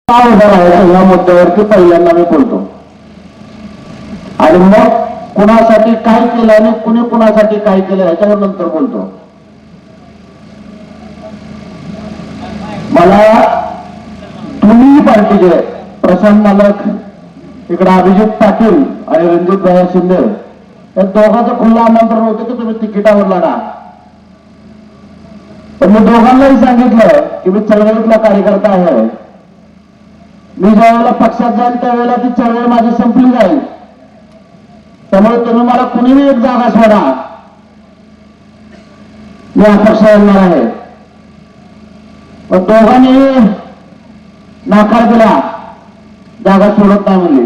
काय उभा राहायचं या मुद्द्यावरती पहिल्यांदा मी बोलतो आणि मग कुणासाठी काय केलं आणि कुणी कुणासाठी काय केलं ह्याच्यावर नंतर बोलतो. मला दोन्ही पार्टीचे प्रशांत मालक इकडे अभिजित पाटील आणि रणजित भाई शिंदे या दोघांचं खुल्लं आमंत्रण होतं की तुम्ही तिकिटावर लढा. पण मी दोघांनाही सांगितलं की मी चळवळीतला कार्यकर्ता आहे. मी ज्या वेळेला पक्षात जाईल त्यावेळेला ती चळवळ माझी संपली जाईल. त्यामुळे तुम्ही मला कुणीही एक जागा सोडा, मी अपक्ष येणार आहे. पण दोघांनी नाकार दिला, जागा सोडत नाही म्हणली,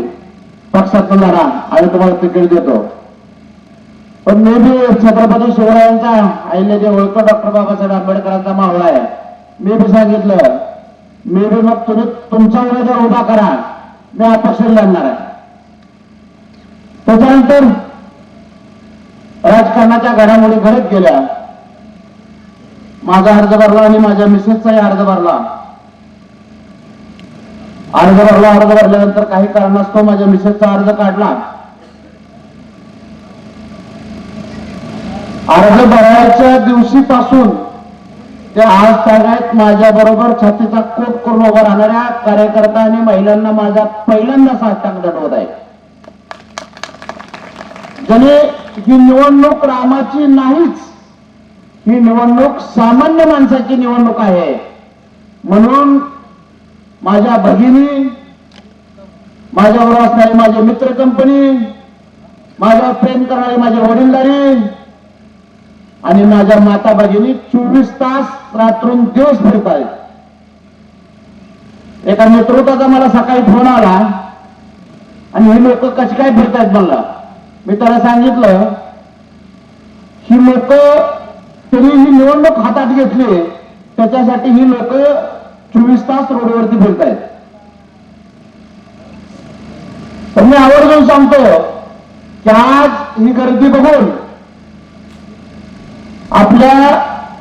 पक्षात लढा आणि तुम्हाला तिकीट देतो. पण मी बी छत्रपती शिवरायांचा अहिल्याचे ओळखतो डॉक्टर बाबासाहेब आंबेडकरांचा मावळा आहे. मी बी सांगितलं मी बी मग तुम्ही तुमचा उमेदवार उभा करा, मी अपक्ष लढणार आहे. त्याच्यानंतर राजकारणाच्या घडामोडी घडत गेल्या. माझा अर्ज भरला आणि माझ्या मिसेसचाही अर्ज भरला. अर्ज भरल्यानंतर काही कारणास्तव माझ्या मिसेसचा अर्ज काढला. अर्ज भरायच्या दिवशीपासून ते आज तागायत माझ्या बरोबर छातीचा कोट करून उभा राहणाऱ्या कार्यकर्ता आणि महिलांना माझा पहिल्यांदा साष्टांग दंडवत आहे. ज्याने ही निवडणूक रामाची नाहीच, ही निवडणूक सामान्य माणसाची निवडणूक आहे. म्हणून माझ्या भगिनी, माझ्याबरोबर असणारी माझे मित्र कंपनी, माझ्यावर प्रेम करणारी माझी वडीलधारी आणि माझ्या माता भगिनी 24 तास रात्रून दिवस फिरत आहेत. एका नेतृत्वाचा मला सकाळी फोन आला आणि ही लोक कशी काय फिरतायत म्हणला. मी त्याला सांगितलं ही लोक त्यांनी ही निवडणूक हातात घेतली त्याच्यासाठी ही लोक 24 तास रोडवरती फिरतायत. तर मी आवर्जून सांगतो की आज ही गर्दी बघून आपल्या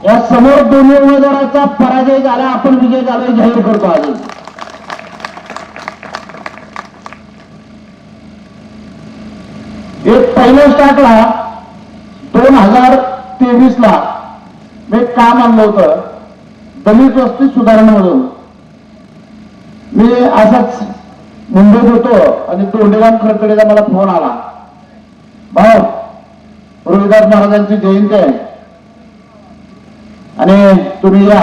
या समोर दोन्ही उमेदवाराचा पराजय झाला, आपण विजय झाला जाहीर करतो. आज एक पहिल्या स्टार्टला 2023 ला मी काम आणलं होतं दलित वस्ती सुधारणेमधून. मी असाच मुंबईत होतो आणि दोंडेगाव खडखडेचा मला फोन आला, भाऊ रोहिदास महाराजांची जयंती आहे आणि तुम्ही या.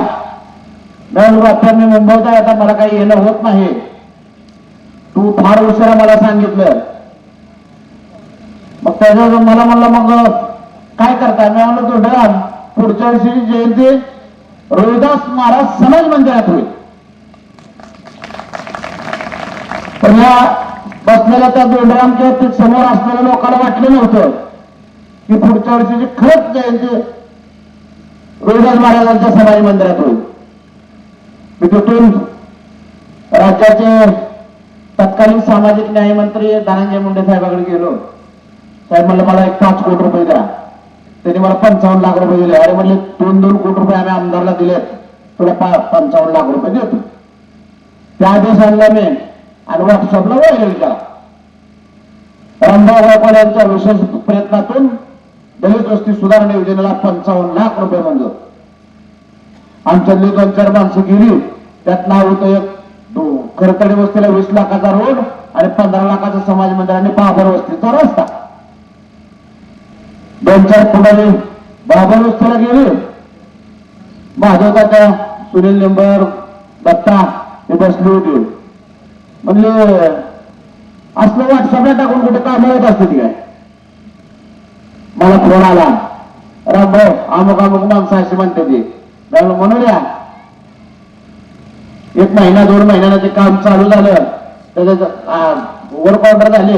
मी मुंबईत आहे, आता मला काही येणं होत नाही, तू फार उशिरा मला सांगितलं. मग त्याच्यावर मला म्हणलं मग काय करताय. मी म्हणलं दोंडेगाव पुढच्या वर्षी जयंती रोहिदास महाराज समाज मंदिरात होईल. पण या बसलेल्या त्या दोंडेगावच्या समोर असलेल्या लोकांना वाटलं नव्हतं की पुढच्या वर्षीची खरंच जयंती रोहिदास महाराजांच्या समाज मंदिरात होईल. मी तिथून राज्याचे तत्कालीन सामाजिक न्यायमंत्री धनंजय मुंडे साहेबांकडे गेलो. साहेब म्हणलं मला एक 5 कोटी रुपये द्या. त्यांनी मला 55 लाख रुपये दिले. अरे म्हणले 2-2 कोटी रुपये आम्ही आमदारला दिलेत, तुला 55 लाख रुपये देतो. त्या आदेश आणला मी आणि व्हॉट्सअपला व्हायरल केला. रामभाऊ गायकवाड यांच्या विशेष प्रयत्नातून दलित वस्ती सुधारणा योजनेला 55 लाख रुपये मंजूर. आमच्यातली 2-4 माणसं गेली. त्यात नाव होतं एक खरतडे वस्तीला 20 लाखाचा रोड आणि 15 लाखाचा समाज मंदिर आणि बाबर वस्तीचा रस्ता. 2-4 पुढारी बाबर वस्तीला गेले. भाजपाच्या सुनील निंबर दत्ता हे बसले होते. म्हणले असलं व्हॉट्सअपला टाकून कुठे काम होत असते ती काय. मला फोन आला, रामभाऊ अमुक अमुक माणसं अशी म्हणते ती. म्हणून या 1 महिना 2 महिन्यानं ते काम चालू झालं, त्याचं वर्क ऑर्डर झाले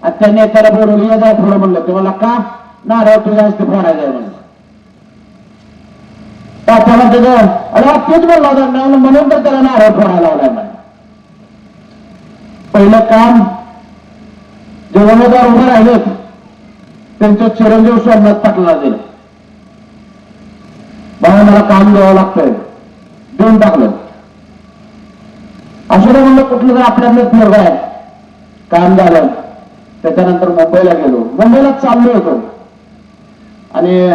आणि त्यांनी त्याला बोलवली या जाय पुढं म्हणलं. ते मला का नारळ तुझ्या हस्ते फोडायचं आहे म्हणलं. त्याच्याला त्याचं अरे तेच बोलला होता म्हणून तर त्याला नारळ फोडायला लावलाय म्हणे. पहिलं काम जे उमेदवार उभे राहिलेत त्यांचं चिरंजीव सोमनाथ पाटलाला दिलं. बाबा मला काम द्यावं लागतंय, देऊन टाकलं. अशोक म्हणलं कुठलं जर आपल्यातलं पोरगा आहे, काम झालं. त्याच्यानंतर मुंबईला गेलो. मुंबईला चाललो होतो आणि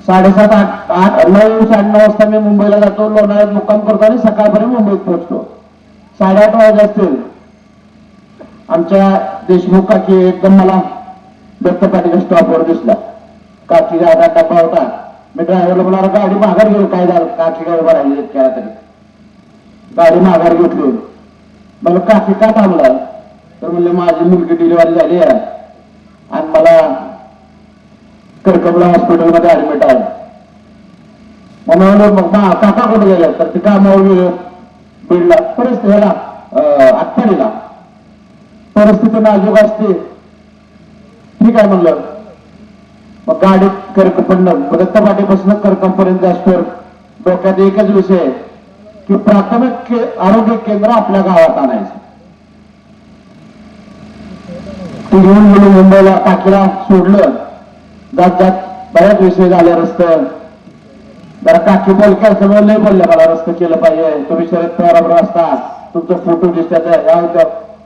7:30, 8, 9, 9:30 वाजता मी मुंबईला जातो. लोणावळ्यात मुक्काम करतो आणि सकाळपर्यंत मुंबईत पोहोचतो. 8:30 वाजले असतील. आमच्या देशमुख काकी एकदम मला दत्त पाटील स्टॉपवर दिसला. काकीचा आता डब्बा होता. मी ड्रायव्हरला बोला गाडी माघार घेऊ. काय झालं? काकी काय उभा राहिली केला तरी गाडी माघार घेतली. मला काकी का थांबला? तर म्हणले माझी मुलगी डिलिव्हरी झाली आहे आणि मला करकमला हॉस्पिटलमध्ये ऍडमिट आहे. म्हणून मग काका कुठे गेले? तर ते कामावर गेले बीडला. परिस्थितीला आठवणीला परिस्थिती नाजूक असते. ठीक आहे म्हणलं. मग गाडीत दत्तपाटीपासून करकमपर्यंत असतो. डोक्यात एकच विषय की प्राथमिक आरोग्य केंद्र आपल्या गावात आणायचं. ते घेऊन गेलो मुंबईला. काकीला सोडलं. जात जात बऱ्याच विषय झाले. रस्ते जरा काकी बोलक्या सगळं नाही बोलले मला रस्ते केलं पाहिजे. तुम्ही शरद पवाराबरोबर असता, तुमचं फोटो दिसतात.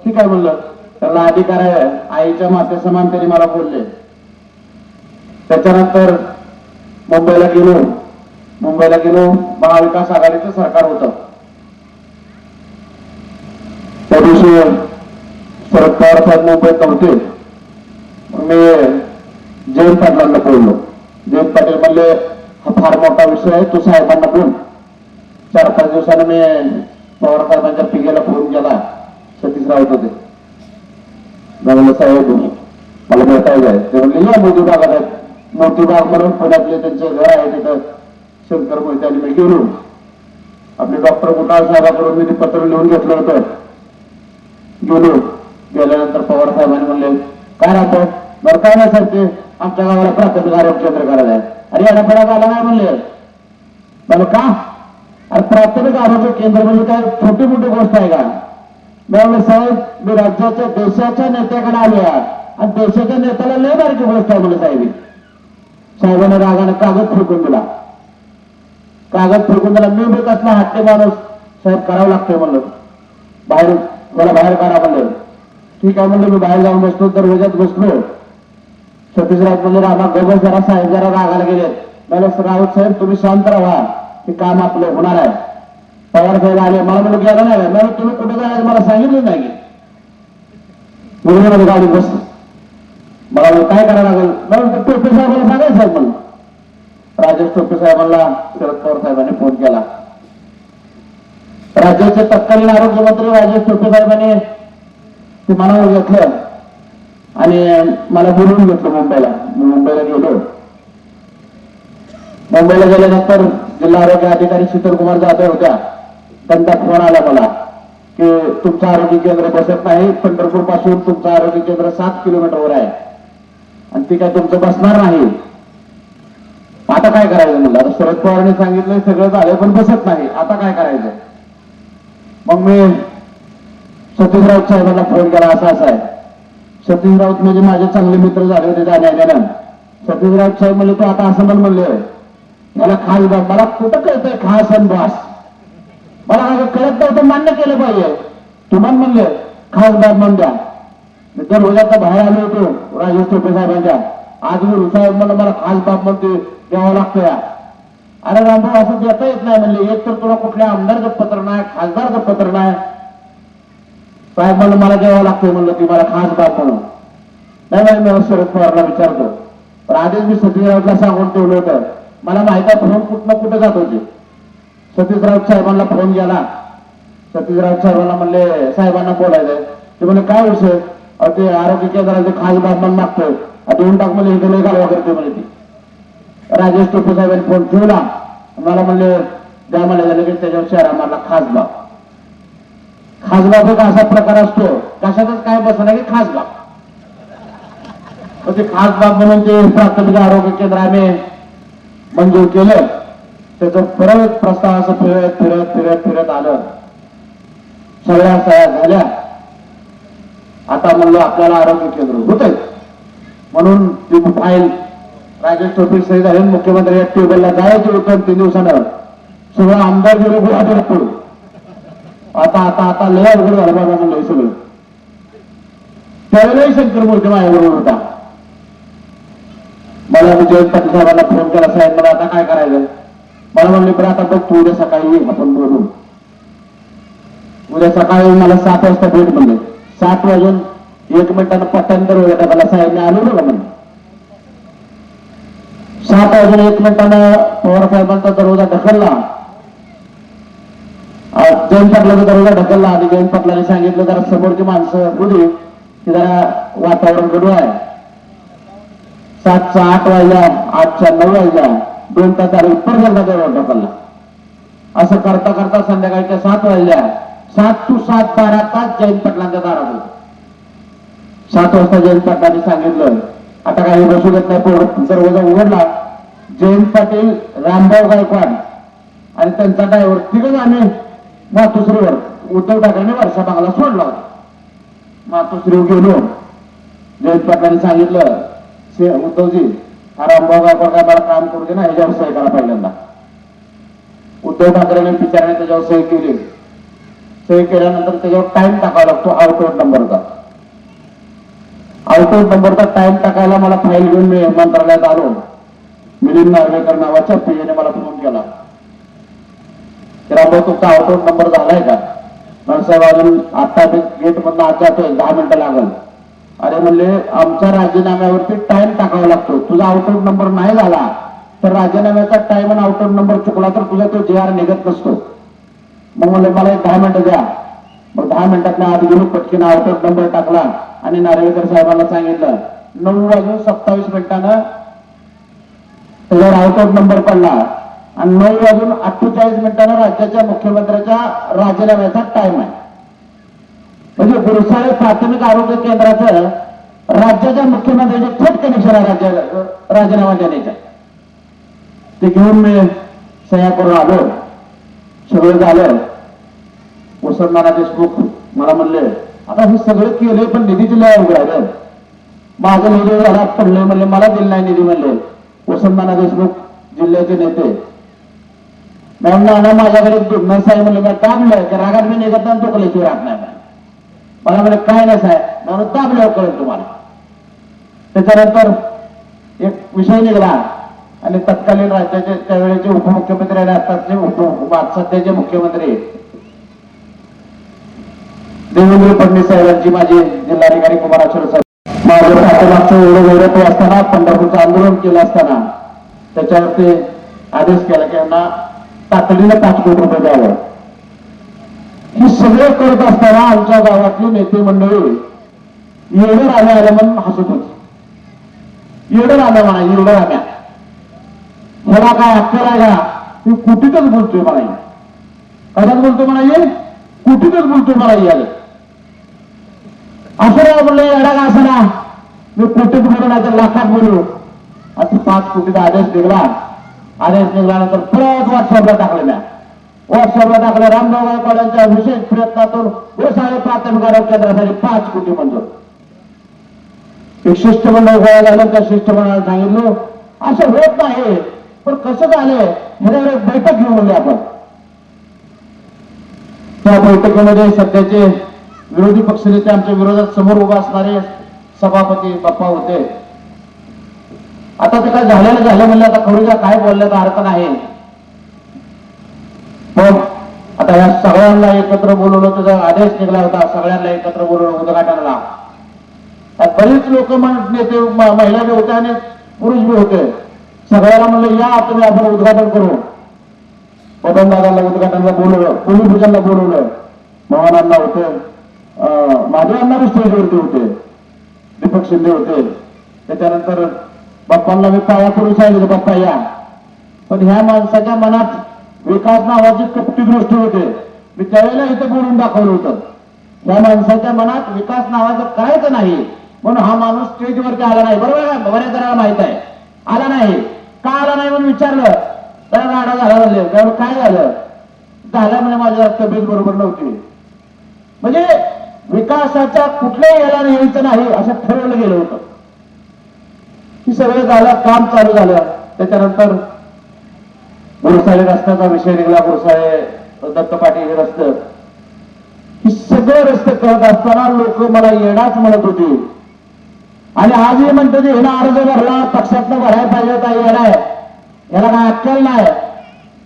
ठीक आहे म्हणलं. त्याला अधिकार आहे. आईच्या माते समान तरी मला बोलले. त्याच्यानंतर मुंबईला गेलो. महाविकास आघाडीचं सरकार होतं. त्या दिवशी शरद पवार साहेब मुंबईत नव्हते. मी जयंत पाटलांना बोललो. जयंत पाटील म्हणले हा फार मोठा विषय आहे, तू साहेबांना बोल. 4-5 दिवसाने मी पवार साहेबांच्या पिगेला फोन केला. सतीश राऊत होते. म्हणलं साहेब मला भेटायचं आहे. ते म्हणले या मोदी भागात आहेत. मोती बाग म्हणून पुण्यातले त्यांचे घर आहे. तिथं शंकर मोहिते आणि मी गेलो. आपले डॉक्टर गुटाळ साहेबांकडून मी ते पत्र लिहून घेतलं होतं. गेल्यानंतर पवार साहेबांनी म्हणले काय राहतं? बरं काय नाही सर, ते आमच्या गावाला प्राथमिक आरोग्य केंद्र करायला आहे. अरे याला आला नाही म्हणले. मला का? अरे प्राथमिक आरोग्य केंद्र म्हणजे काय छोटी मोठी गोष्ट आहे का? म्हणलं साहेब मी राज्याच्या देशाच्या नेत्याकडे आलो आणि देशाच्या नेत्याला लय बारकी गोष्ट आहे म्हणलं साहेब. साहेबांना रागाने कागद फेकून दिला. मी बी कसला हट्टे माणूस साहेब करावं लागतंय म्हणलं. मला बाहेर काढा म्हणलं. ठीक आहे म्हणलं. मी बाहेर जाऊन बसलो. दरवाजात बसलो. सतीश राऊत म्हणले रामा गबस जरा साहेब जरा रागाला गेले. मला राऊत साहेब तुम्ही शांत राहा, हे काम आपलं होणार आहे. पवार साहेब आले. मला म्हणून गेलं नाही. मला तुम्ही कुठे जायचं मला सांगितलं नाही. मुलीमध्ये गाडी बस. मला काय करायला लागेल? मला टोपे साहेबांना सांगायचं साहेब म्हणून. राजेश टोपे साहेबांना शरद पवार साहेबांनी फोन केला. राज्याचे तत्कालीन आरोग्यमंत्री राजेश टोपे साहेबांनी ते मनावर घेतलं आणि मला बोलवून घेतलं मुंबईला. मुंबईला गेलो. मुंबईला गेल्यानंतर जिल्हा आरोग्य अधिकारी शीतलकुमार जाधव होत्या. त्यांचा फोन आला मला की तुमचं आरोग्य केंद्र बसत नाही. पंढरपूर पासून तुमचं आरोग्य केंद्र 7 किलोमीटरवर आहे आणि ती काय तुमचं बसणार नाही. आता काय करायचं म्हणलं. आता शरद पवारांनी सांगितलं सगळं झालं पण बसत नाही. आता काय करायचं? मग मी सतीश राऊत साहेबांना फोन केला. असं आहे. सतीश राऊत म्हणजे माझे चांगले मित्र झाले होते जाण्यानं. सतीश राऊत साहेब म्हणले तू आता असं म्हणले मला खास बाब. मला कुठं कळतंय खास आणि बास? मला कळत नव्हतं. मान्य केलं पाहिजे. तुम्हाला म्हणले खास बाब म्हणून द्या. मी दररोजाचा बाहेर आलो होतो राजेश टोपे साहेबांच्या. आज गुरु साहेब म्हणलं मला खास बाब म्हणते द्यावं लागतं या. अरे रामभाऊ असं देता येत नाही म्हणले. एक तर तुला कुठल्या आमदारचं पत्र नाही, खासदारचं पत्र नाही. साहेब म्हणलं मला द्यावं लागतंय म्हणलं ती मला खास बाब म्हणून. नाही मी शरद पवारला विचारतो. पण आधीच मी सतीश राऊतला सांगून ठेवलं होतं. मला माहिती आहे फोन कुठं जात होते. सतीश राऊत साहेबांना फोन गेला. सतीश राऊत साहेबांना म्हणले साहेबांना बोलायचंय. ते म्हणले काय विषय? ते आरोग्य केंद्राचे खास बाब म्हणून मागतोय. देऊन टाक म्हणजे इथे घालवा करते म्हणे ती. राजेश टोपे साहेबांनी फोन ठेवला. मला म्हणले द्या म्हणले लगेच त्याच्यावर शहर आम्हाला खासबाग. खासबाग एक असा प्रकार असतो कशातच काय बसणार की खासबाग. ते खासबाग म्हणून ते प्राथमिक आरोग्य केंद्र आम्ही मंजूर केलं. त्याचं परत प्रस्ताव असं फिरत आलं. सगळ्या सह्या झाल्या. आता म्हणलं आपल्याला आरोग्य केंद्र होतंय म्हणून ती फाईल राजेश टोपे सही झाले. मुख्यमंत्री टेबलला जायचं होतं 3 दिवसानं. सगळं आमदार गेलो गुहागर पडू आता आता आता लय अवघड झालं बाबा म्हणलं सगळं. त्यावेळेलाही शंकर मोर्चे माझ्याबरोबर होता. मला जयंत पाटील साहेबांना फोन केला, साहेब मला आता काय करायचं. मला म्हणले पण आता बघ तू उद्या सकाळी ये आपण बोलू. उद्या सकाळी मला 7 वाजता भेट म्हणले. 7 वाजून 1 मिनिटानं पट्ट्यानंतर वेळ टाकायला साहेबने आलो बघा म्हणून. 7 वाजून 1 मिनिटानं पवार साहेबांचा दरवाजा ढकलला. जयंत पाटलाचा दरवाजा ढकलला आणि जयंत पाटलाने सांगितलं जरा समोरची माणसं बोलू की जरा वातावरण गडू आहे. 7च्या 8 वाजल्या, 8च्या 9 वाजल्या, 2 तास झाले उत्तर दरवाजा ढकलला. असं करता करता संध्याकाळच्या 7 वाजल्या. 7 to 7 12 तास जयंत पाटलांच्या दारात होते. 7 वाजता जयंत पाटलांनी सांगितलं आता काही बसू देत नाही. दरवाजा उघडला. जयंत पाटील, रामभाऊ गायकवाड आणि त्यांचा ड्रायव्हर तिघच आम्ही मातोश्रीवर उद्धव ठाकरेंनी वर्षा बांगला सोडला होता. मातोश्रीवर गेलो. जयंत पाटलांनी सांगितलं उद्धवजी हा रामभाऊ गायकवाड काय मला काम करू दे ना, ह्याच्यावर सही करा पहिल्यांदा. उद्धव ठाकरेंनी बिचाराने त्याच्यावर सही केली. सही केल्यानंतर त्याच्यावर टाइम टाकावा लागतो आउटवर्ड नंबरचा. आउटवर्ड नंबरचा टाइम टाकायला मला फाईल घेऊन मी मंत्रालयात आलो. मिलिंद नार्वेकर नावाच्या पीएने मला फोन केला. रामभाऊ तुमचा आउटवर्ड नंबर झालाय का. साहेब अजून आता गेट मधून आत जातोय, 10 मिनिटं लागल. अरे म्हणले आमच्या राजीनाम्यावरती टाइम टाकावा लागतो. तुझा आउटवर्ड नंबर नाही झाला तर राजीनाम्याचा टाइम आणि आउटवर्ड नंबर चुकला तर तुझा तो JR निघत नसतो. मग म्हणले मला 10 मिनिटं द्या. मग 10 मिनिटात आत गेलो, पटकीन आउटवर्ड नंबर टाकला आणि नार्वेकर साहेबांना सांगितलं 9 वाजून 27 मिनिटानं त्याच्यावर आउटवर्ड नंबर पडला आणि 9 वाजून 48 मिनिटानं राज्याच्या मुख्यमंत्र्याच्या राजीनाम्याचा टाइम आहे. म्हणजे गुरुसाळे प्राथमिक आरोग्य केंद्राचं राज्याच्या मुख्यमंत्र्याचे थेट कनेक्शन आहे राजीनामा देण्याच्या. ते घेऊन मी सह्या करून आलो. सगळं झालं. वसंतनाना देशमुख मला म्हणले आता हे सगळं केलंय पण निधीची लय अवघड आहे. माझं निधी घरात पडलंय म्हणले, मला दिलं नाही निधी म्हणले. वसंतनाना देशमुख जिल्ह्याचे नेते नाना माझ्याकडे नसाय म्हणले मी दाबलंय की रागात मी निघत नाही, तो कलेची राहत नाही. मला म्हणजे काय नसाय म्हणून दाबल्यावर कळेल तुम्हाला. त्याच्यानंतर एक विषय निघाला आणि तत्कालीन राज्याचे त्यावेळेचे उपमुख्यमंत्री आणि आताचे सध्याचे मुख्यमंत्री देवेंद्र फडणवीस साहेबांची माझी जिल्हाधिकारी कुमाराश्वर साहेब माझं पाठीमागचं एवढं गौरव असताना पंढरपूरचं आंदोलन केलं असताना त्याच्यावरती आदेश केला की यांना तातडीनं 5 कोटी रुपये द्यावं. ही सगळे करत असताना आमच्या गावातली नेते मंडळी येडं राम्या आल्या म्हणून हसत होती. येडं राम्या म्हणा, येडं राम्या. मला काय अक्कल आहे का. तू कुठीतच बोलतोय मला. कशात बोलतोय म्हणा ये, कुठीतच बोलतोय मला यायला. असं नाही म्हणलं येडा का असं ना, मी कुठेच बोलू नाही तर लाखात बोलू. आता 5 कोटीचा आदेश निघाला. आदेश निघाल्यानंतर परत व्हॉट्सअपला टाकलं. म्या व्हॉट्सअपला टाकलं रामभाऊ गायकवाडांच्या विशेष प्रयत्नातून गोसाळे प्राथमिक आरोग्य केंद्रासाठी 5 कोटी मंजूर. एक शिष्टमंडळ गोळा झालं. त्या शिष्टमंडळाला सांगितलं असं होत नाही पण कसं झालंय ह्याच्यावर एक बैठक घेऊ म्हणले आपण. त्या बैठकीमध्ये सध्याचे विरोधी पक्षनेते आमच्या विरोधात समोर उभा असणारे सभापती बाप्पा होते. आता ते काय झालेलं झालं म्हणलं आता खरुजा काय बोलण्याचा अर्थ नाही. मग आता या सगळ्यांना एकत्र बोलवलं. त्याचा आदेश निघाला होता सगळ्यांना एकत्र बोलवलं उद्घाटनाला. बरीच लोक नेते महिला बी होते आणि पुरुष बी होते. सगळ्याला म्हणलं या तुम्ही आपण उद्घाटन करू. बबन दादाला उद्घाटनाला बोलवलं, भूमिपूजनला बोलवलं. मोहनांना होते, महादेवांना बी स्टेजवरती होते, दीपक शिंदे होते. त्याच्यानंतर बाप्पांना मी पाया करून सांगितलं बाप्पा या. पण ह्या माणसाच्या मनात विकास नावाची कपटी दृष्टी होते. मी त्यावेळेला इथं बोलून दाखवलं होतं. या माणसाच्या मनात विकास नावाचं करायचं नाही म्हणून हा माणूस स्टेजवरती आला नाही. बरोबर आहे, बऱ्याच जणांना माहित आहे. आला नाही. का आला नाही म्हणून विचारलं त्याला राडा झाला म्हणले. त्यावर काय झालं म्हणजे माझ्या तब्येत बरोबर नव्हती. म्हणजे विकासाच्या कुठल्याही याला न्यायचं नाही असं ठरवलं गेलं होतं. ही सगळं झालं, काम चालू झालं. त्याच्यानंतर गुरुसाळे रस्त्याचा विषय निघाला. गुरुसाळे दत्त पाटील हे रस्ते सगळे रस्ते करत असताना लोक मला येडाच म्हणत होते. आणि आजही म्हणतो की हिला अर्ज भरला पक्षातनं भरायला पाहिजे होता, येडाय, याला काय अक्कल नाही.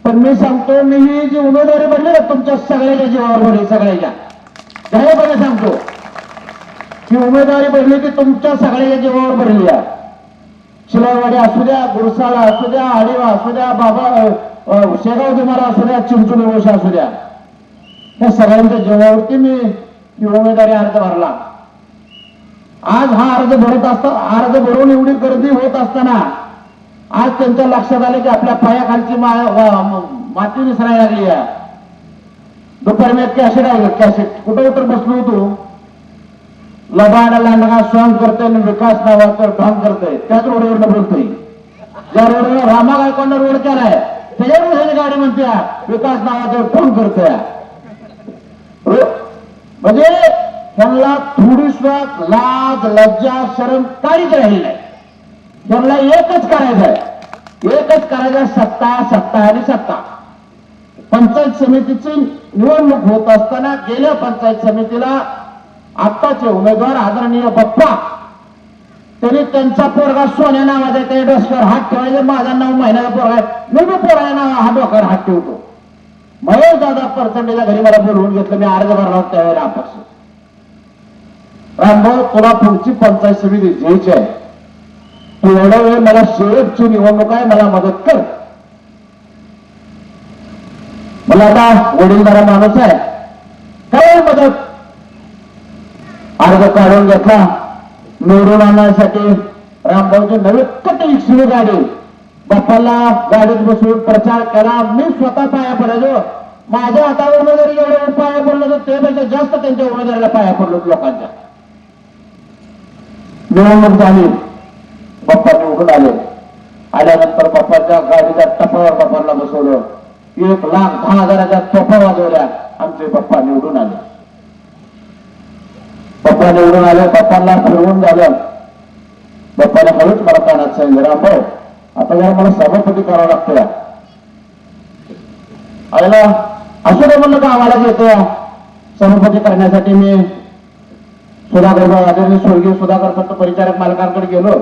पण मी सांगतो, मी ही जी उमेदवारी भरली ना तुमच्या सगळ्याच्या जीवावर भरली, सगळ्याच्या जाहीरपणे सांगतो की उमेदवारी भरली ती तुमच्या सगळ्याच्या जीवावर भरली आहे. शिलाईवाडी असू द्या, गुरसाळा असू द्या, आडिवा असू द्या, बाबा शेगाव तुम्हाला असू द्या, चिंचोली वोश असू द्या, त्या सगळ्यांच्या जीवावरती मी ही उमेदवारी अर्ज भरला. आज हा अर्ज भरत अर्ज भरून एवढी गर्दी होत असताना आज त्यांच्या लक्षात आलं की आपल्या पायाखालची माती विसरायला लागली आहे. दुपारी मी कॅसेट आहे, कॅसेट कुठं उतर बसलो होतो, लबाड लांडगा सॉंग करतोय आणि विकास नावाचं ढॉंग करतोय, त्याच रोडवरनं बोलतोय. ज्या रोडवर रामा गायकवाड रोड केलाय त्याच्यावर ह्याची गाडी म्हणते विकास नावाचं ढॉंग करतोय. म्हणजे त्यांना थोडी सुद्धा लाज लज्जा शरम काहीच राहिली नाही. त्यांना एकच करायचंय, एकच करायचं, सत्ता सत्ता आणि सत्ता. पंचायत समितीची निवडणूक होत असताना गेल्या पंचायत समितीला आत्ताचे उमेदवार आदरणीय बाप्पा त्यांनी त्यांचा पोरगा सोन्या नावाचा त्या डोसक्यावर हात ठेवायचे. माझा 9 महिन्याचा पोरगा आहे, मी बी पोराच्या नावा हा डोक्यावर हात ठेवतो. महेश दादा परचंडीच्या घरी मला बोलवून घेतलं, मी अर्ज भरला होता त्यावेळेला अपक्ष. रामभाऊ तुला पुढची पंचायत समिती घ्यायची आहे, तू एवढा वेळ मला शेवटची निवडणूक आहे, मला मदत कर. मला आता वडीलधारा माणूस आहे, काय मदत. अर्ज काढून घेतला. निवडून आणण्यासाठी रामभाऊची नवी कटी गाडी बाप्पाला गाडीत बसून प्रचार केला. मी स्वतः पाया पडायचो. माझ्या हातावर उमेदवारी एवढं पाया पडलं तर त्यापेक्षा जास्त त्यांच्या उमेदवारीला पाया पडलो लोकांच्या. निवडणूक झाली, बाप्पा निवडून आले. आल्यानंतर बाप्पाच्या गाडीच्या टपावर बाप्पाला बसवलं. 1,10,000च्या तोफा वाजवल्या. आमचे बाप्पा निवडून आले. बाप्पा निवडून आले. बाप्पाला फिरवून झालं. बाप्पाने हळूच मला कानात सांगितलं, रामभाऊ आता जरा मला सभापती करावं लागतं या. आयला असं काय म्हणलं गावाला घेतो सभापती करण्यासाठी. मी सुधाकर आदरणीय स्वर्गीय सुधाकर संत परिचारक मालकांकडे गेलो.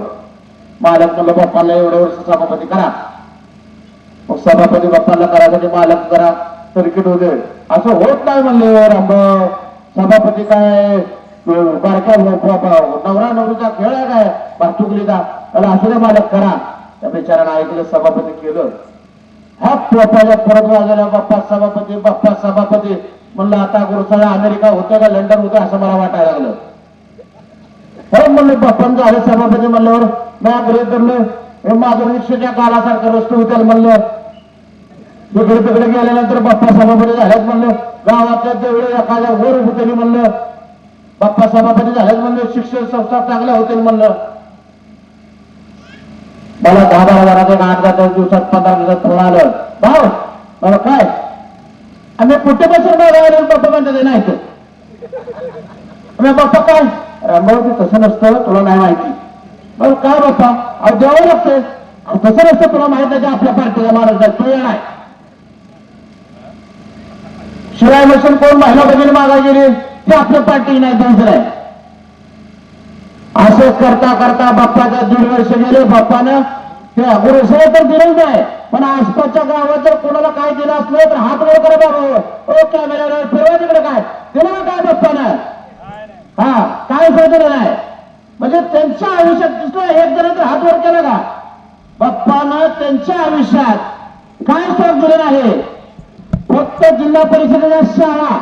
मालक म्हणलं बाप्पाला एवढ्या वर्ष सभापती करा. मग सभापती बाप्पाला करायसाठी मालक जरा सर्किट होते. असं होत नाही म्हणले रामभाऊ, सभापती काय बारक्या नवरा नवरीचा खेळ आहे काय, वाहतुकलीचा, त्याला असू द्या मालक करा. त्या बिचारानं ऐकलं, सभापती केलं. हा टोपाच्या परत वाजवल्या, बाप्पा सभापती, बाप्पा सभापती. म्हणलं आता गुरुसाळा अमेरिका होतं का लंडन होतं असं मला वाटायला लागलं. परत म्हणलं बाप्पांचं झालं सभापती म्हणल्यावर मी गृहित धरलं, हे माझं रिक्षाच्या कालासारखं रस्ते होत्या म्हणलं. तिकडे तिकडे गेल्यानंतर बाप्पा सभापती झाल्यात म्हणलं. गावातल्या तेवढे एखाद्या वर होते म्हणलं. बाप्पा सभापती झाल्यात म्हणलं. शिक्षण संस्था चांगल्या होतील म्हणलं. मला 10-12 8 दिवसात 15 दिवसात फोन आलं, भाऊ मला काय आम्ही कुठे बसून बाप्पा म्हणते नाही तर बाप्पा काय रामभाऊ तसं नसतं, तुला नाही माहिती. बरं काय बाप्पा अहो द्यावं लागतंय. तसं नसतं, तुला माहित नाही आपल्या पार्टीला माणूस आहे, तू येणार शिवाय मशीन कोण महिला बघितली मागा गेली ते आपल्या पार्टी नाही दुसरं आहे. असं करता करता बाप्पाच्या 1.5 वर्ष गेले. बाप्पानं ते गुरुसाळ तर दिलं नाही, पण आसपासच्या गावात जर कोणाला काय दिलं असलं तर हात वर करा बाबा, ओ कॅमेरा फिरवा तिकडे काय दिलं काय बाप्पानं. हा काय दिलं नाही म्हणजे त्यांच्या आयुष्यात दुसरं एक जण तर हात वर केला का. बाप्पानं त्यांच्या आयुष्यात काय सोड दिलं नाही. फक्त जिल्हा परिषदेच्या शाळा,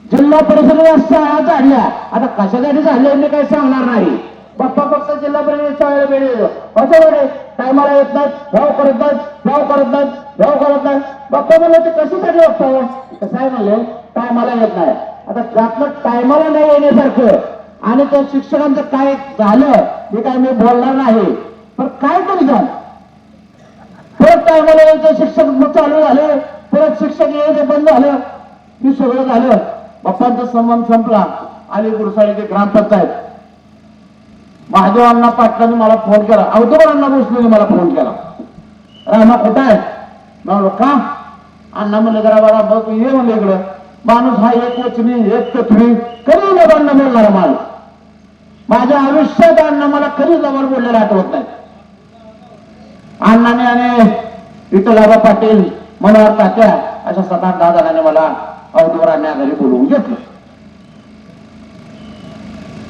जिल्हा परिषदेच्या शाळा झाडल्या. आता कशासाठी झाल्या मी काही सांगणार नाही. बाप्पा फक्त जिल्हा परिषद शाळेला वेळ असं वेळे टायमाला येत नाहीत, भाव करत नाहीत, भाव करत नाहीत, भाव करत नाहीत. बाप्पा म्हणलं ते कशासाठी वागतावं. कसं आहे म्हणले टायमाला येत नाही. आता त्यातलं टायमाला नाही येण्यासारखं आणि त्या शिक्षकांचं काय झालं हे काय मी बोलणार नाही, पण काय तरी झालं. परत टायमाला यायचं शिक्षक चालू झाले, परत शिक्षक यायचं बंद झालं, हे सगळं झालं. बाप्पांचा संबंध संपला. आली गुरुसाळीची ग्रामपंचायत. महादेवांना पाटलांनी मला फोन केला, अवधूरांना भोसलेने मला फोन केला, रामा कुठं आहे. म्हणलो का. अण्णा म्हणलं जरा बघा बघ ये म्हणलं इकडं. माणूस हा एक वचनी एक पृथ्वी कधी जबान न बोलणारा माणूस. माझ्या आयुष्यात अण्णा मला कधी जबान बोललेला आठवत नाही. अण्णाने आणि विठ्ठलराव पाटील मनोहर तात्या अशा 7-8-10 जणांनी मला औदूवर अण्णा घरी बोलवून घेतलं.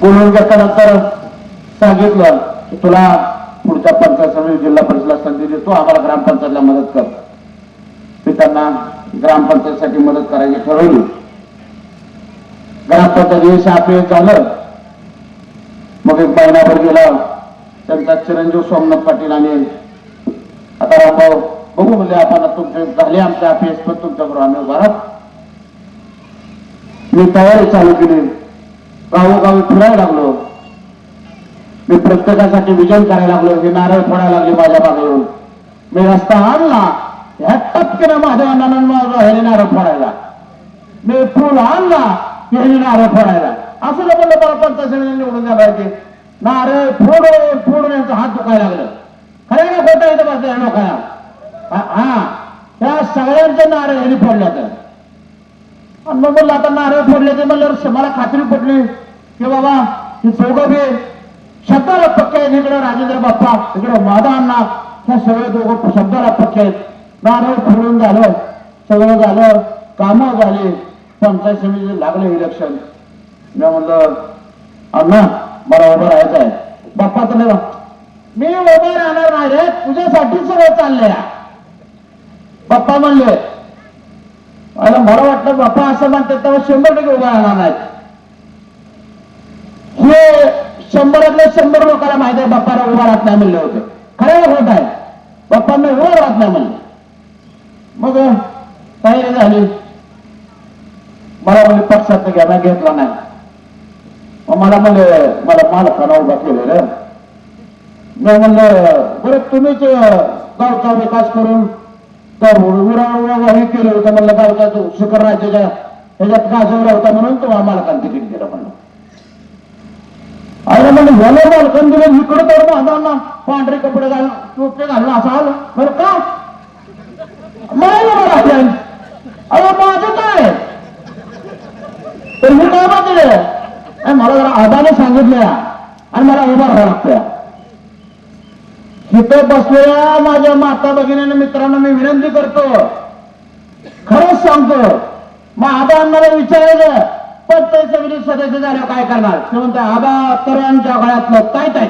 बोलवून घेतल्यानंतर सांगितलं की तुला पुढच्या पंचायत समिती जिल्हा परिषदला संधी देतो, आम्हाला ग्रामपंचायतला मदत कर. मी त्यांना ग्रामपंचायतीसाठी मदत करायची ठरवली. ग्रामपंचायत यश अपयश झालं. मग एक महिनाभर गेला. त्यांचा चिरंजीव सोमनाथ पाटील आणि आता रामभाऊ बघू म्हणजे आपण तुमचे झाले आमचे अपयश, पण तुमच्याबरोबर आम्ही उभा राहतो. मी तयारी चालू केली. गावोगावी फिरायला लागलो. मी प्रत्येकासाठी विजन करायला लागलो. ही नारळ फोडायला लागली माझ्या मागे येऊन. मी रस्ता आणला ह्या टपकेनं माझ्या अण्णानं माझा ह्याने नारळ फोडायला. मी फूल आणला ह्याने नारळ फोडायला. असं म्हणलं मला पंचायत समितीने निवडून द्यायला ते नारळ फोडून फोडून यांचा हात दुखायला लागलं. खरं ना खोटं येतं बसल्या लोकांना. हा त्या सगळ्यांचे नारळ ह्याने फोडल्या. तर आणि मग म्हणलं आता नारळ फोडले ते म्हणलं मला खात्री पटली की बाबा ही चौघं बी शब्दाला पक्के आहेत. इकडे राजेंद्र बाप्पा, इकडे माधा अण्णा, ह्या सगळे दोघं शब्दाला पक्के आहेत. नारळ फोडून झालं, सगळं झालं, कामं झाली. पंचायत समितीचे लागले इलेक्शन. मी म्हणलं अण्णा मला उभं राहायचं आहे. बाप्पा तर नाही, मी उभं राहणार नाही रे, तुझ्यासाठी सगळं चाललंय. बाप्पा म्हणले मला वाटलं बाप्पा असं म्हणतात तेव्हा 100% उभं राहणार नाहीत. हे 100तल्या 100 लोकांना माहिती आहे बाप्पाला उभा राहत नाही म्हणले होते. खरं खोट आहे, बाप्पांना उभं राहत नाही म्हणले. मग तयारी झाली. मला म्हणजे पक्षात घ्यायला घेतला नाही. मग मला म्हणले मला मालकाला उभा केलेलं. मी म्हणलं बरं तुम्हीच गावचा विकास करून हे केलं होतं. म्हणलं गावचा तो शिखर राज्याच्या ह्याच्यात गाजवला होता म्हणून तुम्हाला मालकाने तिकीट दिलं म्हणलं. अरे म्हणजे याला मालकाने दिलं इकडे तर बांधांना पांढरे कपडे घालून टोपे घालून असं आलं बरं का मला अरे माझं काय तर मी काय माहिती मला जरा आदाने सांगितलं आणि मला उभा राहावं लागतं. इथं बसलेल्या माझ्या माता भगिनींना मित्रांना मी विनंती करतो, खरंच सांगतो, मग आबा अण्णाला विचारायचं पंचायत समिती सदस्य झाल्यावर काय करणार. ते म्हणते आबा तरुणांच्या गळ्यातलं काय काय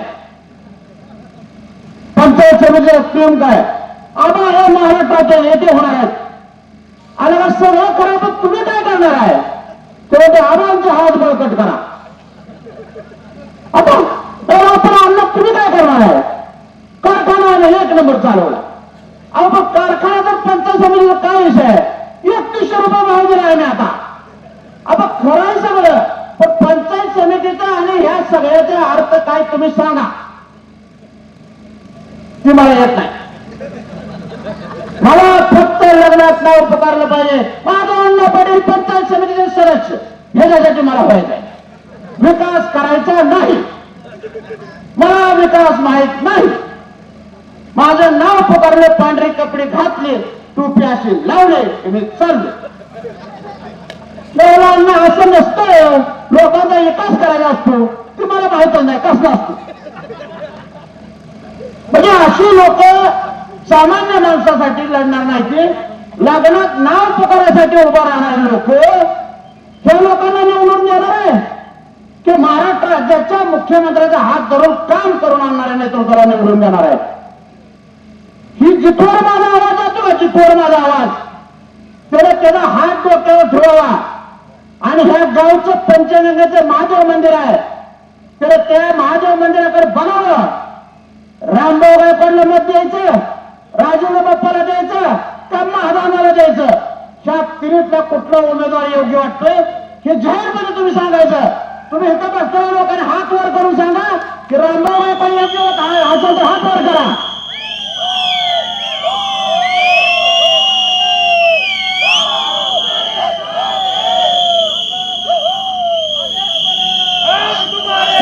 पंचायत समितीचं स्कीम काय. आबा हे महाराष्ट्राचे नेते होणार आहेत आणि मग सगळं करा, पण तुम्ही काय करणार आहे. ते म्हणते आबांचे हात बळकट करा. आता अण्णा तुम्ही काय करणार आहे. कारखाना 1 नंबर चालवला. अहो मग कारखाना तर पंचायत समितीचा काय विषय आहे. 3100 रुपये भाव दिला आहे मी आता. आता खरं आहे सगळं, पण पंचायत समितीचा आणि ह्या सगळ्याचा अर्थ काय तुम्ही सांगा. ती मला येत नाही. मला फक्त लग्नात नाव पुकारलं पाहिजे. माझा अण्णा पाटील पंचायत समितीचे सदस्य ह्याच्यासाठी मला व्हायचं आहे. विकास करायचा नाही, मला विकास माहित नाही. माझं नाव पुकारले, पांढरे कपडे घातले, टोपी अशी लावले की मी चालले. अण्णा असं नसतं, लोकांचा विकास करायचा असतो. ती मला माहितच नाही कसला असतो. म्हणजे अशी लोक सामान्य माणसासाठी लढणार नाही की लग्नात नाव पुकारण्यासाठी उभा राहणारे लोक हे लोकांना निवडून देणार आहे की महाराष्ट्र राज्याच्या मुख्यमंत्र्याचा हात धरून काम करून आणणाऱ्या नेतृत्वाला निवडून देणार आहे. ही जिथवर माझा आवाज जातो का, जिथवर माझा आवाज त्याचा हात डोक्यावर ठेवावा. आणि ह्या गावचं पंचगंगेचं महादेव मंदिर आहे, तर त्या महादेव मंदिराकडे बघावं. रामभाऊ गायकवाडला मत द्यायचं, राजेंद्र बाप्पाला द्यायचं का महादानाला द्यायचं. ह्या तिन्हीतला कुठला उमेदवार योग्य वाटतोय हे जाहीरपणे तुम्ही सांगायचं. तुम्ही इथं बसलेल्या लोकांनी हात वर करून सांगा की रामभाऊ गायकवाड योग्य असेल तर हात वर करा.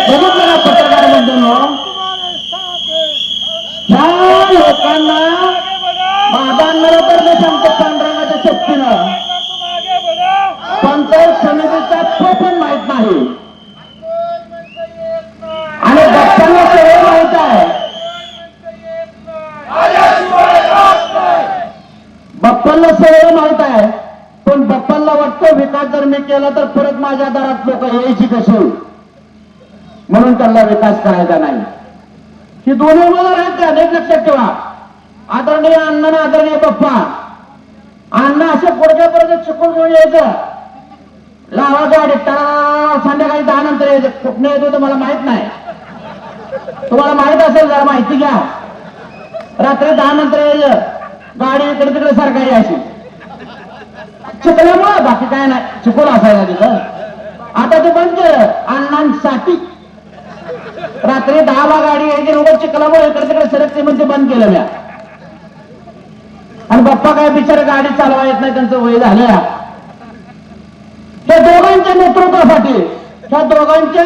बघितलं ना पत्रकार बंधूंनो, ह्या लोकांना महादानाला तर मी सांगतो पांढरंगाच्या शक्तीनं लोकप्रतिनिधीचा तो पण माहित नाही. आणि बाप्पांना सगळं माहित आहे. बाप्पांना सगळं माहित आहे. पण बाप्पांना वाटतं विकास जर मी केला तर परत माझ्या दारात लोक यायची कशी, म्हणून त्यांना विकास करायचा नाही. ही दोन्ही उमेदवार आहेत त्या अनेक लक्षात ठेवा. आदरणीय अण्णा आणि आदरणीय बाप्पा. अण्णा असे पुढच्यापर्यंत चिकून घेऊन यायचं, लावा गाडी संध्याकाळी 10 नंतर यायचं. कुठनं येतो तर मला माहित नाही. तुम्हाला माहित असेल जरा माहिती घ्या. रात्री 10 नंतर यायचं, गाडी इकडे तिकडे सरकारी अशी चिखल्यामुळं, बाकी काय नाही. चिखल असायला तिथं. आता ते बंद केलं अण्णांसाठी. रात्री 10ला गाडी यायची रोज चिखलामुळे इकडे तिकडे सरकते म्हणजे बंद केलं म्या. आणि बाप्पा काय बिचारे गाडी चालवा येत नाही, त्यांचं वय झालं. त्या दोघांच्या नेतृत्वासाठी, त्या दोघांच्या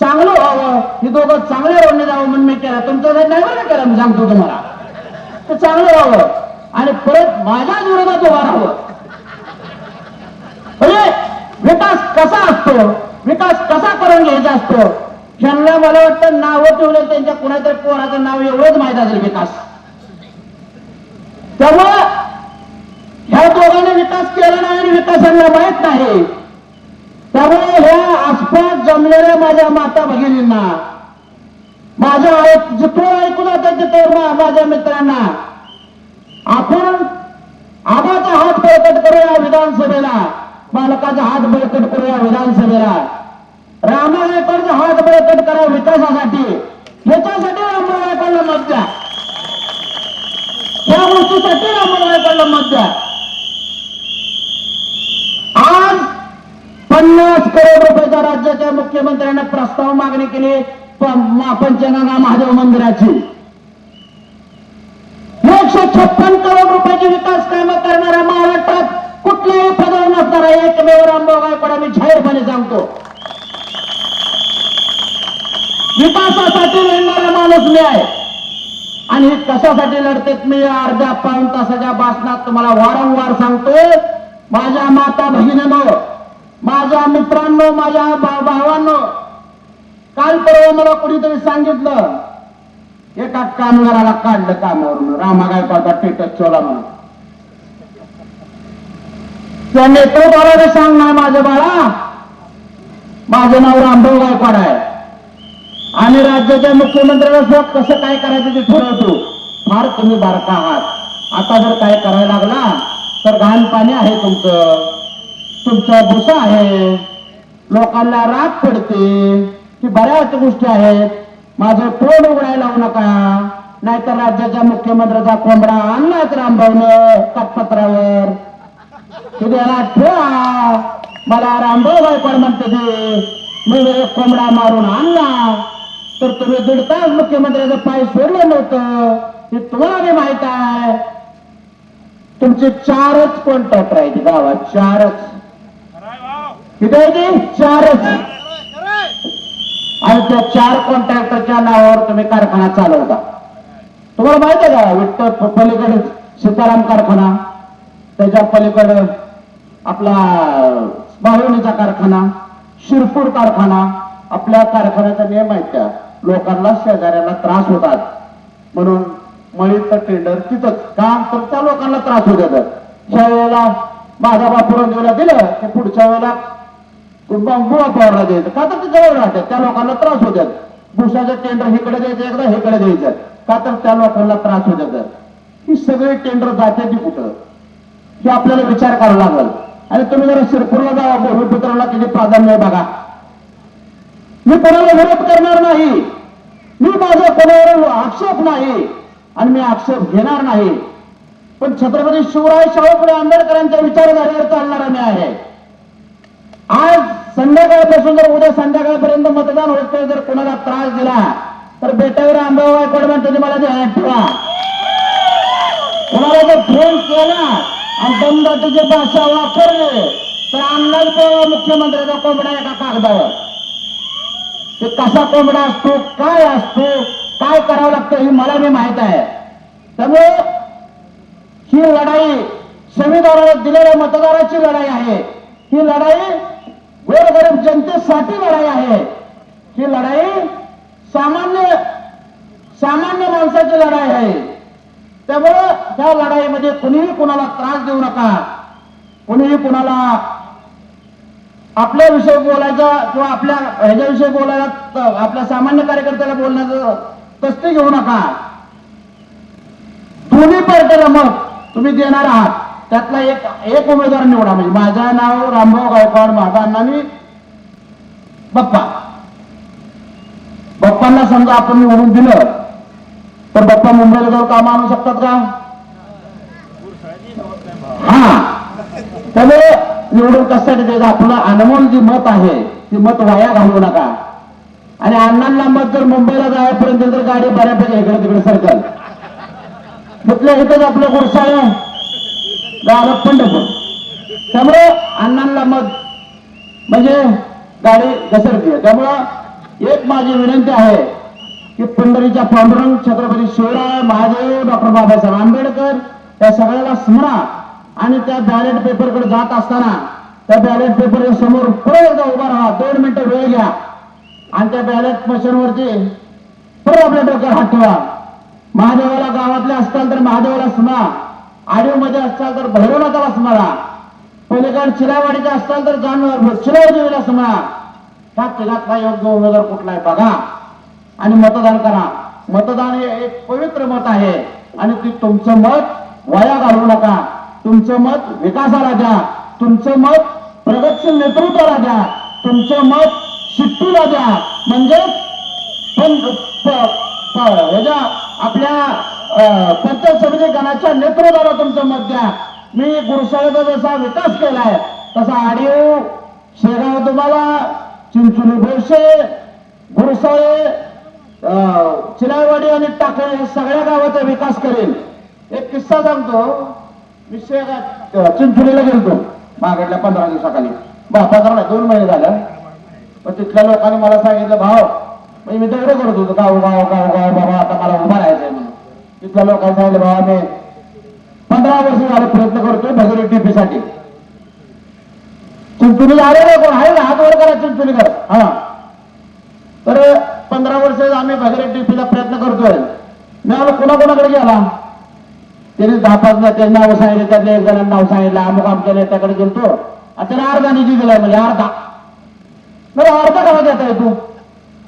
चांगलं व्हावं, ही दोघं चांगल्या रोडने जावं म्हणून मी केलं. तुमचं नाही बरं केलं, मी सांगतो तुम्हाला. ते चांगलं व्हावं आणि परत माझ्याच विरोधात उभा राहावं. म्हणजे विकास कसा असतो, विकास कसा करून घ्यायचा असतो, ह्यांना मला वाटतं नावं ठेवलं त्यांच्या कुणाच्या पोराचं नाव एवढंच माहित असेल, विकास. त्यामुळं ह्या दोघांनी विकास केला नाही आणि विकासाला माहित नाही. त्यामुळे ह्या आसपास जमलेल्या माझ्या माता भगिनींना, माझ्या जिथून ऐकून जातात तिथं माझ्या मित्रांना, आपण आबाचा हात बळकट करूया विधानसभेला, बालकाचा हात बळकट करूया विधानसभेला, रामा गायकवाडचा हात बळकट करा विकासासाठी. ह्याच्यासाठी रामा गायकवाडला मत द्या, या गोष्टीसाठी रामा गायकवाडला मत द्या. आज 50 करोड रुपयाचा राज्याच्या मुख्यमंत्र्यांना प्रस्ताव मागणी केली पंचगंगा महादेव मंदिराची. 156 करोड रुपयाची विकास कामं करणाऱ्या महाराष्ट्रात कुठल्याही पदावर नसणारा एकमेव रामभाऊ गायकवाड मी जाहीरपणे सांगतो. विकासासाठी लढणारा माणूस मी आहे. आणि कशासाठी लढतेत मी अर्ध्या पाऊण तासाच्या भाषणात तुम्हाला वारंवार सांगतो. माझ्या माता भगिनींनो, माझ्या मित्रांनो, माझ्या भावांनो, काल परवा मला कोणीतरी सांगितलं एका कामगाराला काढलं कामावरून, रामा गायकवाडचा स्टेटस ठेवला म्हणून. त्या नेतृत्वाला सांग नाही माझ्या बाळा, माझं नाव रामभाऊ गायकवाड आहे आणि राज्याच्या मुख्यमंत्र्याला सुद्धा कसं काय करायचं ते ठरवतो. फार तुम्ही बारका आहात. आता जर काय करायला लागला तर घाण पाणी आहे तुमचा भुसा आहे, लोकांना राग पडते, की बऱ्याच गोष्टी आहेत. माझं तोंड उघडायला लावू नका, नाहीतर राज्याच्या मुख्यमंत्र्याचा कोंबडा आणलाच रामभाऊनं कागदपत्रावर. त्याला ठेवा, मला रामभाऊ गायकवाड म्हणते ते, मी एक कोंबडा मारून आणला तर तुम्ही 1.5 तास मुख्यमंत्र्याचं पाय सोडलं नव्हतं, हे तुम्हाला बी माहित आहे. तुमचे 4च कॉन्ट्रॅक्टर आहेत गावात, 4च. किती आहे ते? 4च. आणि त्या 4 कॉन्ट्रॅक्टरच्या नावावर तुम्ही कारखाना चालवता. तुम्हाला माहित आहे का? विठ्ठल पलीकडे सीताराम कारखाना, त्याच्या पलीकडे आपला बाहुलीचा कारखाना, शिरपूर कारखाना. आपल्या कारखान्याचा नियम आहे, त्या लोकांना शेजाऱ्याला त्रास होतात म्हणून मळीचं टेंडर तिथंच का तर त्या लोकांना त्रास होत जातात. ज्या वेळेला माझा बापूराव देवला दिलं की पुढच्या वेळेला बुवा पवारला द्यायचं का तर ते जवळ राहतात, त्या लोकांना त्रास होतात. भुसाचं टेंडर इकडे द्यायचं, एकदा इकडे द्यायचं का तर त्या लोकांना त्रास होत जातात. ही सगळे टेंडर जाते ती कुठं, हे आपल्याला विचार करावा लागेल. आणि तुम्ही जरा शिरपूरला जावा, भूमिपुत्राला किती प्राधान्य आहे बघा. मी कोणाला विरोध करणार नाही, मी माझा कोणावर आक्षेप नाही आणि मी आक्षेप घेणार नाही. पण छत्रपती शिवराय शाहू फुले आंबेडकरांच्या विचारधारेवर चालणारा मी आहे. आज संध्याकाळपासून जर उद्या संध्याकाळपर्यंत मतदान होतं, जर कोणाला त्रास दिला तर बेटावर रामभाऊ गायकवाड म्हणते मला ध्यानात ठेवा. कोणाला जर फोन केला आणि दमदाटीची भाषा वापरली तर आणणार मुख्यमंत्र्याचा कोंबडा एका कागदावर. ते कसा कोंबडा असतो, काय असतो, काय करावं लागतं हे मला बी माहित आहे. त्यामुळे ही लढाई संविधानाला दिलेल्या मतदाराची लढाई आहे. ही लढाई गोरगरीब जनतेसाठी लढाई आहे. ही लढाई सामान्य माणसाची लढाई आहे. त्यामुळं त्या लढाईमध्ये कुणीही कुणाला त्रास देऊ नका. कुणीही कुणाला आपल्याविषयी बोलायचं किंवा आपल्या ह्याच्याविषयी बोलायला आपल्या सामान्य कार्यकर्त्याला बोलण्याचं तस्ती घेऊ नका. दोन्ही पार्टीला मत तुम्ही देणार आहात त्यातला एक उमेदवार निवडा. म्हणजे माझं नाव रामभाऊ गायकवाड, माझा अण्णांनी बाप्पांना समजा आपण निवडून दिलं तर बाप्पा मुंबईला जाऊन काम आणू शकतात का? हा. त्यामुळे निवडून कशासाठी द्यायचं? आपलं अनमोल जी मत आहे ती मत वाया घालवू नका. आणि अण्णांना मत जर मुंबईला जायपर्यंत तर गाडी बऱ्यापैकी इकडे तिकडे सरकल. तिथल्या इथंच आपलं गुरसाळ गावात पंढरपूर. त्यामुळे अण्णांना मत म्हणजे गाडी घसरते. त्यामुळं एक माझी विनंती आहे की पंढरीच्या पांडुरंग छत्रपती शिवराय महादेव डॉक्टर बाबासाहेब आंबेडकर या सगळ्याला स्मरा. आणि त्या बॅलेट पेपरकडे जात असताना त्या बॅलेट पेपरच्या समोर परत एकदा उभा राहा. 2 मिनिटं वेळ घ्या आणि त्या बॅलेट मशीनवरती परत आपल्या डोक्यावर हात ठेवा. महादेवाला गावातले असताल तर महादेवाला स्मरा. आडीवमध्ये असताल तर भैरवनाथाला स्मरा. पलीकडे चिलावाडीचे असताल तर चिलावदेवीला स्मरा. ह्या तिघातला योग्य उमेदवार कुठला आहे बघा आणि मतदान करा. मतदान हे एक पवित्र मत आहे आणि ती तुमचं मत वाया घालवू नका. तुमचं मत विकासाला द्या. तुमचं मत प्रगतशील नेतृत्वाला द्या. तुमचं मत शिट्टीला द्या. म्हणजे ह्याच्या आपल्या पंचायत समिती गणाच्या नेतृत्वाला तुमचं मत द्या. मी गुरुसाळेचा जसा विकास केलाय तसा आडीव, शेगाव, तुम्हाला चिंचोली, बोरशे, गुरुसाळे, चिलावाडी आणि टाकळी या सगळ्या गावाचा विकास करेल. एक किस्सा सांगतो. मी चिंचोलीला गेलतो मागडल्या 15 दिवसाखाली. 2 महिने झालं. पण तिथल्या लोकांनी मला सांगितलं भाव म्हणजे मी दगड करत होतो गाव गाव गाव गाव बाबा आता मला उभा राहायचंय म्हणून. तिथल्या लोकांनी सांगितलं भावा मी 15 वर्ष झाले प्रयत्न करतोय भगीरथ टीपीसाठी. चिंचोलीला आले नाही कोण आहे ना? हात वर करा चिंचोलीकर. हा. तर 15 वर्ष आम्ही भगीरथ टीपीचा प्रयत्न करतोय. मी आलो कोणाकोणाकडे गेला त्यांनी 10-5 नेत्यांनी नाव सांगितले. त्यातल्या एक जणांना नाव सांगितलं. अमुक आमच्या नेत्याकडे गेलतो आणि त्याने अर्धा निधी दिलाय. म्हणजे अर्धा. बरं अर्धा कसा देता येतो?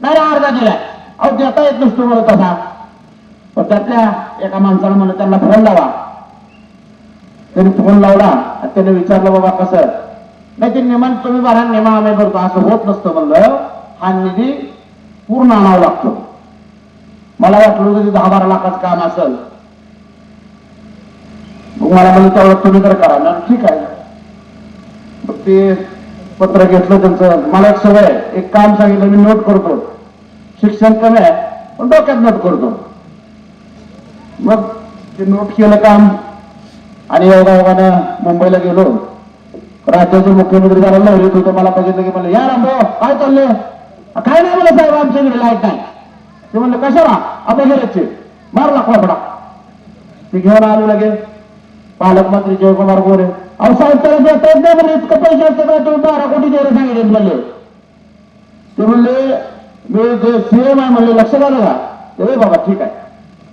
नाही अर्धा दिलाय. अहो देता येत नसतो मला तसा. पण त्यातल्या एका माणसाला म्हणलं त्यांना फोन लावा. त्यांनी फोन लावला आणि त्याने विचारलं बाबा कसं? नाही ते नियमान तुम्ही भरा, नियमा आम्ही भरतो. असं होत नसतं म्हणलं. हा निधी पूर्ण आणावा लागतो. मला वाटलं होतं 10-12 लाखाचं काम असेल. मला म्हणलं तेवढं तुम्ही तर करा ना. ठीक आहे. मग ते पत्र घेतलं त्यांचं. मला एक सवय आहे, एक काम सांगितलं मी नोट करतो. शिक्षण कमी आहे पण डोक्यात नोट करतो. मग ते नोट केलं काम आणि योगायोगानं मुंबईला गेलो. राज्याचे मुख्यमंत्री झाला लहरीत होतं. मला बघितलं की म्हणलं या रामभाऊ काय चाललंय? काय नाही मला साहेब आमच्याकडे लाईट नाही. ते म्हणलं कशाला? अपघाताचे मारला खोपडा. ते घेऊन आलो लगेच पालकमंत्री जयकुमार गोरे. अहो साहेब त्याला देता येत नाही म्हणजे इतकं पैसे असते का? तुम्ही 12 कोटी द्यायला सांगितले म्हणले. ते म्हणले मी जे सीएम आहे म्हणले लक्षात आलं का? ते बाबा ठीक आहे.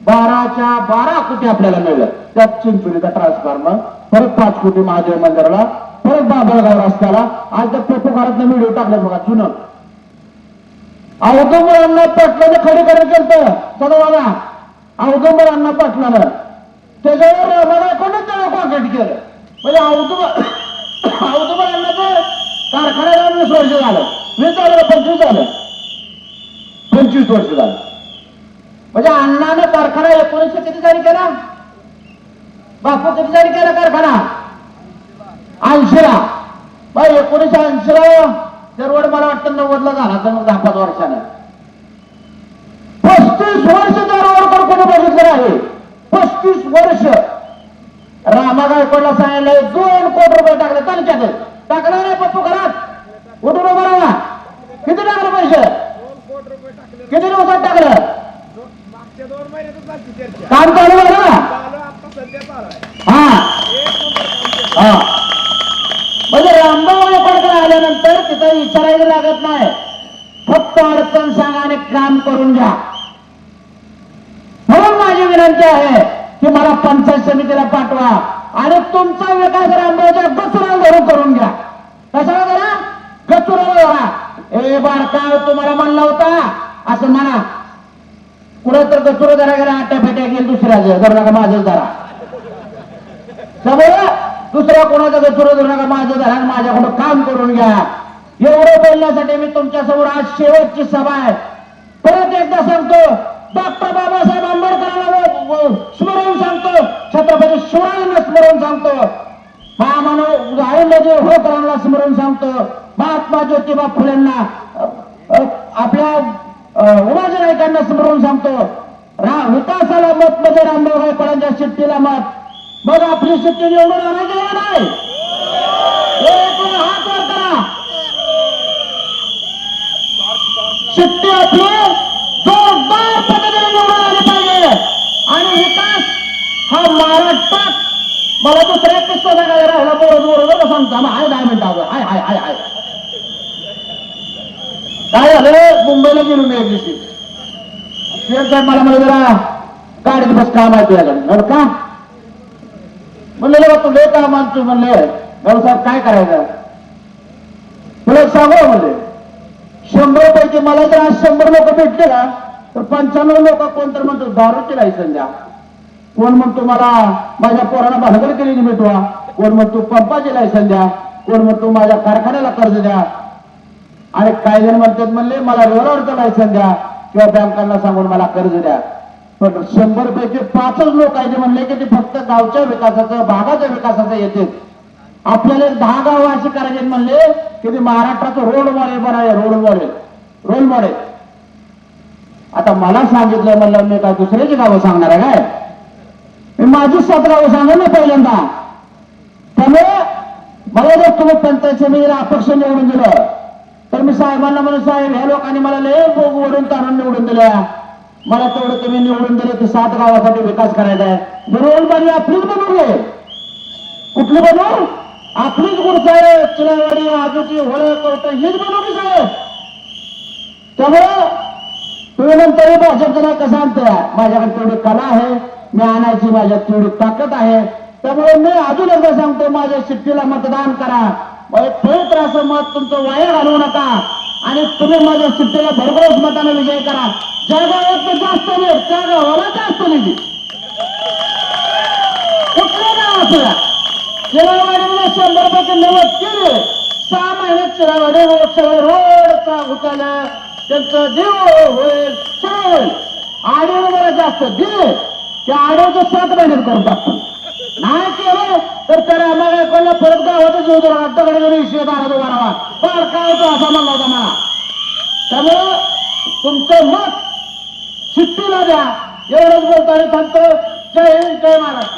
12च्या 12 कोटी आपल्याला मिळलं. त्यात चिंचोलीचा ट्रान्सफॉर्मर, परत 5 कोटी महादेव मंदिराला, परत बाबळगाव रस्त्याला. आज तर पेपो घरातनं व्हिडिओ टाकले बघा जुनं. औदुंबर अण्णा पाटलानं खडीकरण केलं सदावाला. औदुंबर अण्णा पाटलानं त्याच्यावर मला कोणीच त्याला कॉन्टॅक्ट केलं. म्हणजे औदुंबर अण्णाचं कारखान्याला 20 वर्ष झालं. 20 झालं 25 झालं. 25 वर्ष झालं. म्हणजे अण्णानं कारखाना 1900 किती जारी केला? बापू किती जारी केला कारखाना? 80ला. बाई 1980ला दरवड मला वाटतं 90ला झाला तर मग 10-5 वर्षानं. 35 वर्ष त्या रोडवर कोणी बघितलं आहे? 35 वर्ष. रामा गायकवाडला सांगितलं 2 कोटी रुपये टाकले तालुक्यात. टाकलं नाही पप्पू घरात? उठून उभा राहा. किती टाकलं पैसे? किती दिवसात टाकलं? काम चालू झालं ना? हा हा. म्हणजे रामभाऊ गायकवाडकडे आल्यानंतर तिथं सांगायचं लागत नाही, फक्त अडचण सांगा आणि काम करून घ्या. म्हणून माझी विनंती आहे की मला पंचायत समितीला पाठवा आणि तुमचा विकास रामभाऊच्या गचुराला धरून करून घ्या. कशाला करा? गचुराला धरा. ए बारका, तुम्हाला म्हणला होता असं म्हणा. कुठं तर गचुरा धरा गेला, आट्या फेट्या गेल दुसऱ्याचं धरू नका, माझंच धरा. समोर दुसऱ्या कोणाचं गचुरा धरू नका, माझं धरा, माझ्याकडून काम करून घ्या. एवढं बोलण्यासाठी मी तुमच्या समोर आज शेवटची सभा आहे. परत एकदा सांगतो, डॉक्टर बाबासाहेब आंबेडकरांना स्मरून सांगतो, छत्रपती शिवरायांना स्मरून सांगतो, महामानव आईमध्ये होळकरांना स्मरून सांगतो, महात्मा ज्योतिबा फुलेंना, आपल्या उमाजी नाईकांना स्मरून सांगतो. विकासाला मत म्हणजे रामभाऊ गायकवाडांच्या शिट्टीला मत. मग आपली शिट्टी निवडून आणायची नाही. हात वर करा. शिट्टी आपली जोरदार पद्धतीने निवडून आली पाहिजे. आणि विकास हा महाराष्ट्रात, मला दुसरा एक किस्सा सांगायला राहिला, बरोबर सांगतो. हाय 10 मिनिटावर. हाय हाय हाय हाय काय झालं, मुंबईला गेलो मी एक दिवशी. शेठ साहेब मला म्हणलं, जरा गाडीत बस, काम आहे तुझ्याकडे. का म्हणलं, तू लय काम आणतो. म्हणले, भाऊ साहेब काय करायचं तुला सांगू. म्हणले 100 पैकी मला जर आज 100 लोक भेटले ना, तर 95 लोक कोण तर म्हणतो दारूची लायसन द्या, कोण म्हणतो मला माझ्या पोराला भानगड केलेली मिटवा, कोण म्हणतो पंपाची लायसन द्या, कोण म्हणतो माझ्या कारखान्याला कर्ज द्या, आणि काही जण म्हणतात म्हणले मला रोलरचं लायसन द्या किंवा बँकांना सांगून मला कर्ज द्या. पण 100 पैकी 5च लोक आहे जे म्हणले की ते फक्त गावच्या विकासाचं, भागाच्या विकासाचं येते. आपल्याला 10 गाव अशी करायचे म्हणले की ते महाराष्ट्राचं रोल मॉडेल बनावे. Role model. आता मला सांगितलं, म्हणलं मी काय दुसऱ्याची गावं सांगणार आहे काय? मी माझी 7 गावं सांगा ना पहिल्यांदा. त्यामुळे मला जर तुम्ही पंचायत समितीला अपक्ष निवडून दिलं तर मी साहेबांना म्हणून, साहेब ह्या लोकांनी मला लय ओढून ताणून निवडून दिल्या, मला तेवढं तुम्ही निवडून दिलं की 7 गावासाठी विकास करायचा आहे. रोडबाजी आपलीच बनवली. कुठली बनवू? आपलीच गुडचा आहे. चिलावाडी, आजूची, होळ, कोर्ट हीच बनवली साहेब. त्यामुळे तुम्ही नंतर भाजपचं नाही कसं आणतोय, माझ्याकडे तेवढी कला आहे, मी आणायची माझ्यात तेवढी ताकद आहे. त्यामुळे मी अजून एकदा सांगतो, माझ्या शिट्टीला मतदान करा. पवित्र असं मत तुमचं वाया घालवू नका आणि तुम्ही माझ्या शिट्टीला भरघोस मताने विजय करा. ज्या गावात जास्त नाही त्या गावाला जास्त निधी, कुठल्या गाव असल्या. चिरावाडीमध्ये 100 पैकी 90 केले. 6 महिन्यात चिरावाडी रोड उचललं, त्यांचं देव होईल, सगळं होईल. आडीवर मला जास्त दिले त्या आडीवचं 7 महिन्यात करून टाकतो. नाही केलं तर त्याला आम्हाला कोणा परत गावातच येऊ दे, दगड जरी शेतारात उभा राहा, फार काय होतो असा म्हणला होता मला. त्यामुळं तुमचं मत शिट्टीला द्या. एवढंच बोलतो आणि थांबतो. जय हिंद, जय महाराष्ट्र.